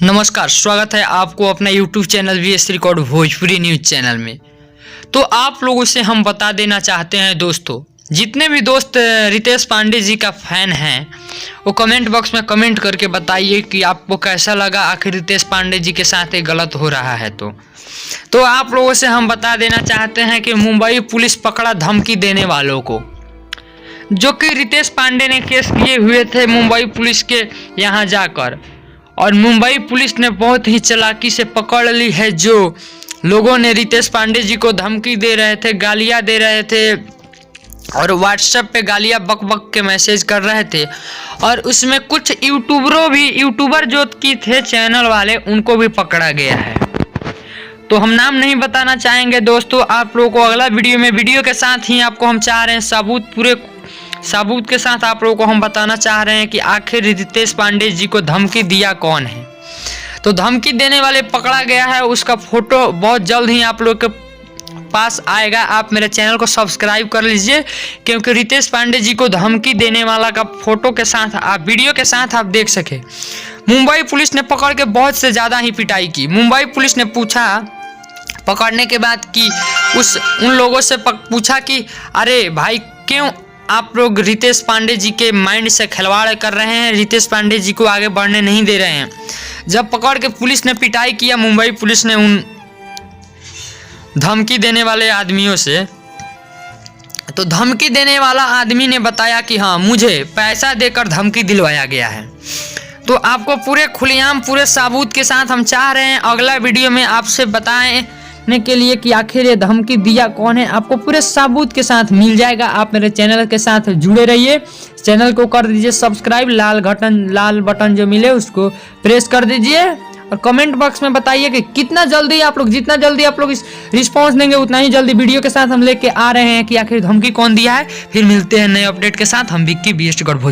नमस्कार, स्वागत है आपको अपना YouTube channel VS record Bhojpuri news channel में। तो आप लोगों से हम बता देना चाहते हैं दोस्तों, जितने भी दोस्त रितेश पांडे जी का फ़ैन हैं वो कमेंट बॉक्स में कमेंट करके बताइए कि आपको कैसा लगा। आखिर रितेश पांडे जी के साथ ये गलत हो रहा है तो आप लोगों से हम बता देना चाहते हैं कि मुंबई पुलिस पकड़ा धमकी देने वालों को, जो कि रितेश पांडे ने केस किए हुए थे मुंबई पुलिस के यहाँ जाकर, और मुंबई पुलिस ने बहुत ही चालाकी से पकड़ ली है। जो लोगों ने रितेश पांडे जी को धमकी दे रहे थे, गालियां दे रहे थे और व्हाट्सएप पे गालियां बक बक के मैसेज कर रहे थे, और उसमें कुछ यूट्यूबर जो की थे चैनल वाले, उनको भी पकड़ा गया है। तो हम नाम नहीं बताना चाहेंगे दोस्तों, आप लोगों को अगला वीडियो के साथ ही आपको हम चाह रहे हैं सबूत के साथ आप लोगों को हम बताना चाह रहे हैं कि आखिर रितेश पांडे जी को धमकी दिया कौन है। तो धमकी देने वाले पकड़ा गया है, उसका फोटो बहुत जल्द ही आप लोग के पास आएगा। आप मेरे चैनल को सब्सक्राइब कर लीजिए, क्योंकि रितेश पांडे जी को धमकी देने वाला का फोटो के साथ आप वीडियो के साथ आप देख सके। मुंबई पुलिस ने पकड़ के बहुत से ज़्यादा ही पिटाई की। मुंबई पुलिस ने पूछा पकड़ने के बाद कि उन लोगों से पूछा कि अरे भाई, क्यों आप लोग रितेश पांडे जी के माइंड से खिलवाड़ कर रहे हैं, रितेश पांडे जी को आगे बढ़ने नहीं दे रहे हैं। जब पकड़ के पुलिस ने पिटाई किया मुंबई पुलिस ने उन धमकी देने वाले आदमियों से, तो धमकी देने वाला आदमी ने बताया कि हाँ, मुझे पैसा देकर धमकी दिलवाया गया है। तो आपको पूरे खुलेआम पूरे सबूत के साथ हम चाह रहे हैं अगला वीडियो में आपसे बताने के लिए कि आखिर ये धमकी दिया कौन है। आपको पूरे सबूत के साथ मिल जाएगा। आप मेरे चैनल के साथ जुड़े रहिए, चैनल को कर दीजिए सब्सक्राइब, लाल बटन जो मिले उसको प्रेस कर दीजिए, और कमेंट बॉक्स में बताइए कि जितना जल्दी आप लोग इस रिस्पांस देंगे उतना ही जल्दी वीडियो के साथ हम लेके आ रहे हैं कि आखिर धमकी कौन दिया है। फिर मिलते हैं नए अपडेट के साथ। हम विक्की VS रिकॉर्ड भोजपुरी।